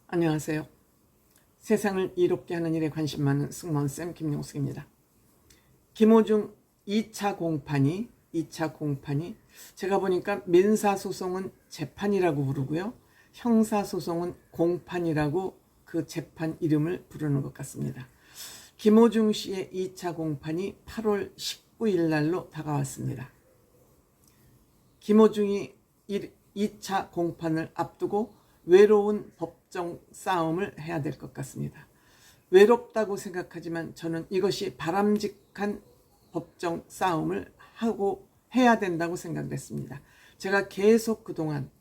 안녕하세요. 세상을 이롭게 하는 일에 관심 많은 승무원쌤 김용숙입니다. 김호중 2차 공판이 제가 보니까 민사소송은 재판이라고 부르고요. 형사소송은 공판이라고 그 재판 이름을 부르는 것 같습니다. 김호중 씨의 2차 공판이 8월 19일 날로 다가왔습니다. 김호중이 2차 공판을 앞두고 외로운 법정 싸움을 해야 될 것 같습니다. 외롭다고 생각하지만 저는 이것이 바람직한 법정 싸움을 하고 해야 된다고 생각을 했습니다. 제가 계속 그동안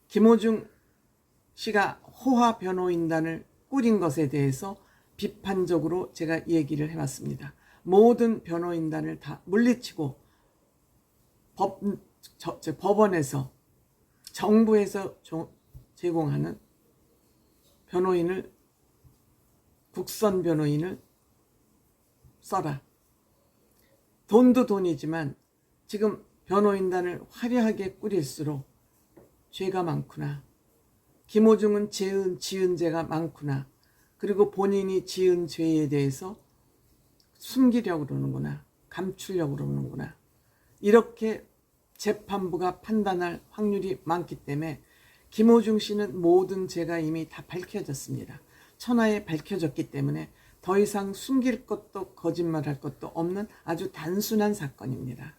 김호중 씨가 호화 변호인단을 꾸린 것에 대해서 비판적으로 제가 얘기를 해왔습니다. 모든 변호인단을 다 물리치고 법원에서 정부에서 제공하는 변호인을, 국선 변호인을 써라. 돈도 돈이지만 지금 변호인단을 화려하게 꾸릴수록 죄가 많구나. 김호중은 지은 죄가 많구나. 그리고 본인이 지은 죄에 대해서 숨기려고 그러는구나. 감추려고 그러는구나. 이렇게 재판부가 판단할 확률이 많기 때문에 김호중 씨는 모든 죄가 이미 다 밝혀졌습니다. 천하에 밝혀졌기 때문에 더 이상 숨길 것도 거짓말할 것도 없는 아주 단순한 사건입니다.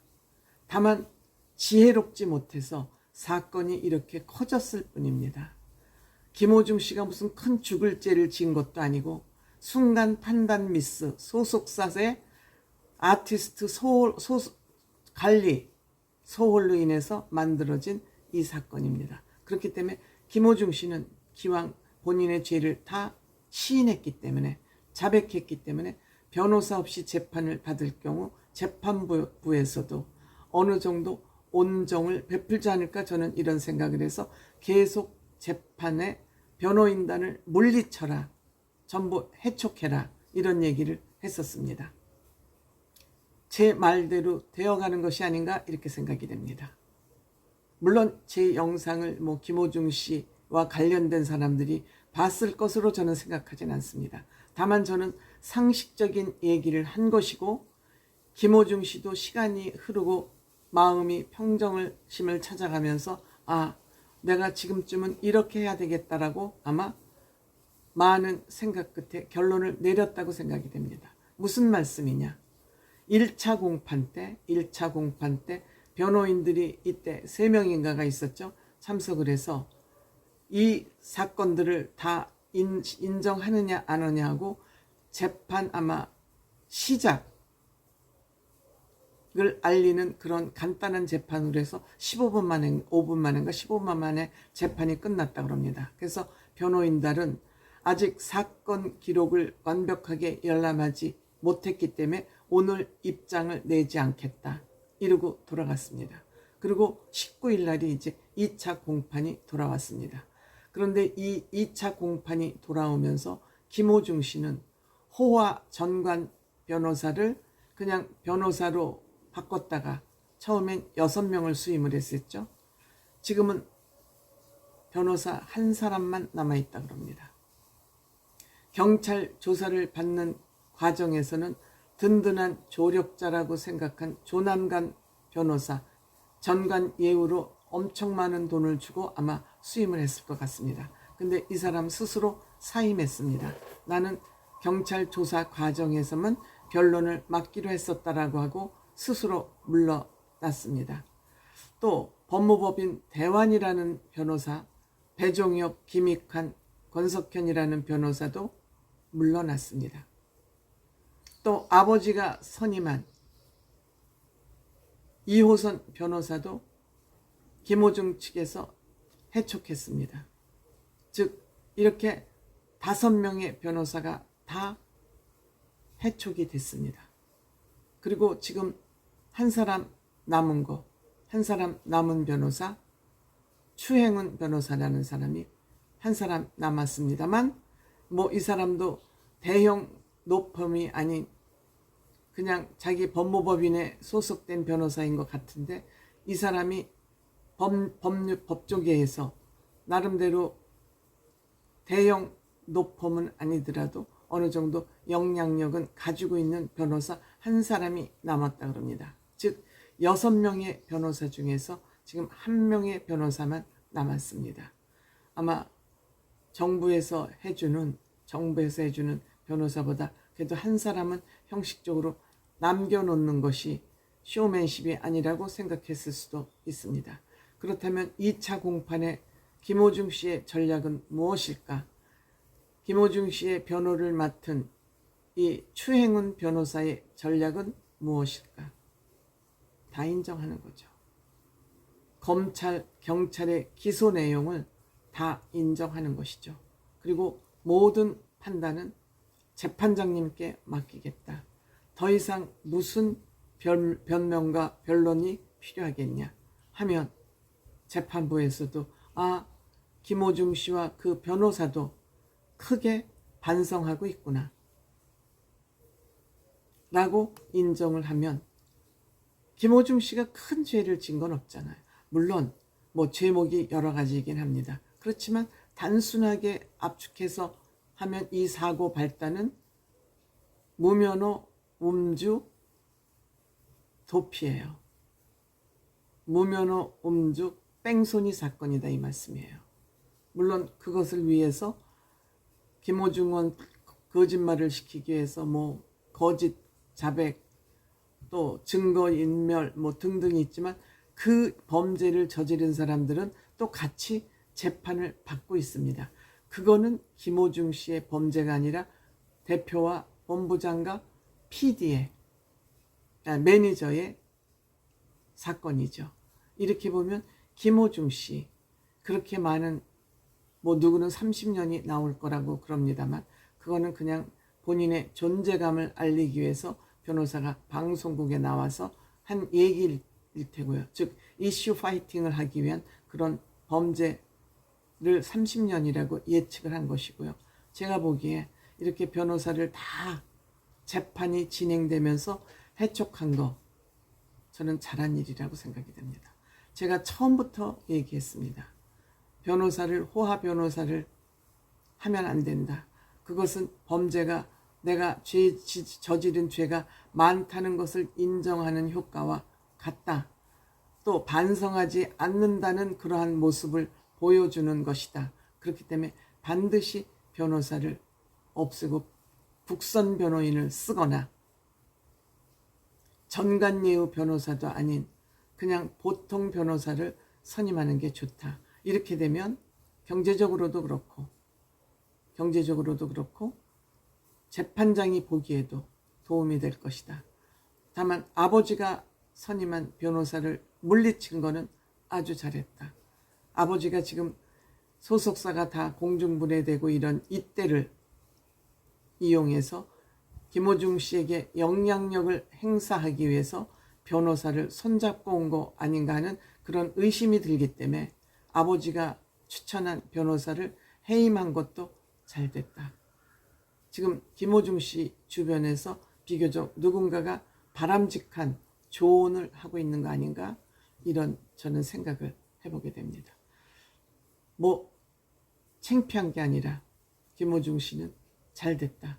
다만 지혜롭지 못해서 사건이 이렇게 커졌을 뿐입니다. 김호중 씨가 무슨 큰 죽을 죄를 지은 것도 아니고 순간 판단 미스, 소속사의 아티스트 관리 소홀로 인해서 만들어진 이 사건입니다. 그렇기 때문에 김호중 씨는 기왕 본인의 죄를 다 시인했기 때문에, 자백했기 때문에 변호사 없이 재판을 받을 경우 재판부에서도 어느 정도 온정을 베풀지 않을까, 저는 이런 생각을 해서 계속 재판에 변호인단을 물리쳐라, 전부 해촉해라, 이런 얘기를 했었습니다. 제 말대로 되어가는 것이 아닌가 이렇게 생각이 됩니다. 물론 제 영상을 김호중 씨와 관련된 사람들이 봤을 것으로 저는 생각하진 않습니다. 다만 저는 상식적인 얘기를 한 것이고, 김호중 씨도 시간이 흐르고 마음이 평정심을 찾아가면서 내가 지금쯤은 이렇게 해야 되겠다라고 아마 많은 생각 끝에 결론을 내렸다고 생각이 됩니다. 무슨 말씀이냐? 1차 공판 때 변호인들이 이때 3명인가가 있었죠. 참석을 해서 이 사건들을 다 인정하느냐 안 하느냐고 재판 아마 시작을 알리는 그런 간단한 재판으로 해서 5분 만에 재판이 끝났다고 합니다. 그래서 변호인들은 아직 사건 기록을 완벽하게 열람하지 못했기 때문에 오늘 입장을 내지 않겠다 이러고 돌아갔습니다. 그리고 19일 날이 이제 2차 공판이 돌아왔습니다. 그런데 이 2차 공판이 돌아오면서 김호중 씨는 호화 전관 변호사를 그냥 변호사로 바꿨다가 처음엔 6명을 수임을 했었죠. 지금은 변호사 한 사람만 남아있다고 합니다. 경찰 조사를 받는 과정에서는 든든한 조력자라고 생각한 조남관 변호사 전관 예우로 엄청 많은 돈을 주고 아마 수임을 했을 것 같습니다. 근데 이 사람 스스로 사임했습니다. 나는 경찰 조사 과정에서만 변론을 맡기로 했었다라고 하고 스스로 물러났습니다. 또 법무법인 대환이라는 변호사, 배종엽, 김익환, 권석현이라는 변호사도 물러났습니다. 또 아버지가 선임한 이호선 변호사도 김호중 측에서 해촉했습니다. 즉 이렇게 5명의 변호사가 다 해촉이 됐습니다. 그리고 지금 한 사람 남은 변호사, 추행은 변호사라는 사람이 한 사람 남았습니다만 이 사람도 대형 노펌이 아닌 그냥 자기 법무법인에 소속된 변호사인 것 같은데, 이 사람이 법조계에서 나름대로 대형 노펌은 아니더라도 어느 정도 영향력은 가지고 있는 변호사 한 사람이 남았다 그럽니다. 즉 6명의 변호사 중에서 지금 1명의 변호사만 남았습니다. 아마 정부에서 해주는 변호사보다 그래도 한 사람은 형식적으로 남겨놓는 것이 쇼맨십이 아니라고 생각했을 수도 있습니다. 그렇다면 2차 공판에 김호중 씨의 전략은 무엇일까? 김호중 씨의 변호를 맡은 이 추행훈 변호사의 전략은 무엇일까? 다 인정하는 거죠. 검찰, 경찰의 기소 내용을 다 인정하는 것이죠. 그리고 모든 판단은 재판장님께 맡기겠다. 더 이상 무슨 변명과 변론이 필요하겠냐 하면 재판부에서도 김호중 씨와 그 변호사도 크게 반성하고 있구나 라고 인정을 하면 김호중 씨가 큰 죄를 진 건 없잖아요. 물론 뭐 죄목이 여러 가지이긴 합니다. 그렇지만 단순하게 압축해서 하면 이 사고 발단은 무면허 음주 도피예요. 무면허 음주 뺑소니 사건이다 이 말씀이에요. 물론 그것을 위해서 김호중은 거짓말을 시키기 위해서 뭐 거짓 자백 또 증거인멸 뭐 등등이 있지만 그 범죄를 저지른 사람들은 또 같이 재판을 받고 있습니다. 그거는 김호중 씨의 범죄가 아니라 대표와 본부장과 PD의 매니저의 사건이죠. 이렇게 보면 김호중 씨 그렇게 많은 뭐 누구는 30년이 나올 거라고 그럽니다만 그거는 그냥 본인의 존재감을 알리기 위해서 변호사가 방송국에 나와서 한 얘기일 테고요. 즉 이슈 파이팅을 하기 위한 그런 범죄를 30년이라고 예측을 한 것이고요. 제가 보기에 이렇게 변호사를 다 재판이 진행되면서 해촉한 거 저는 잘한 일이라고 생각이 됩니다. 제가 처음부터 얘기했습니다. 호화 변호사를 하면 안 된다. 그것은 범죄가 내가 저지른 죄가 많다는 것을 인정하는 효과와 같다. 또 반성하지 않는다는 그러한 모습을 보여주는 것이다. 그렇기 때문에 반드시 변호사를 없애고 국선 변호인을 쓰거나 전관예우 변호사도 아닌 그냥 보통 변호사를 선임하는 게 좋다. 이렇게 되면 경제적으로도 그렇고 재판장이 보기에도 도움이 될 것이다. 다만 아버지가 선임한 변호사를 물리친 거는 아주 잘했다. 아버지가 지금 소속사가 다 공중분해되고 이런 이때를 이용해서 김호중 씨에게 영향력을 행사하기 위해서 변호사를 손잡고 온 거 아닌가 하는 그런 의심이 들기 때문에 아버지가 추천한 변호사를 해임한 것도 잘 됐다. 지금 김호중 씨 주변에서 비교적 누군가가 바람직한 조언을 하고 있는 거 아닌가 이런 저는 생각을 해보게 됩니다. 뭐 창피한 게 아니라 김호중 씨는 잘 됐다.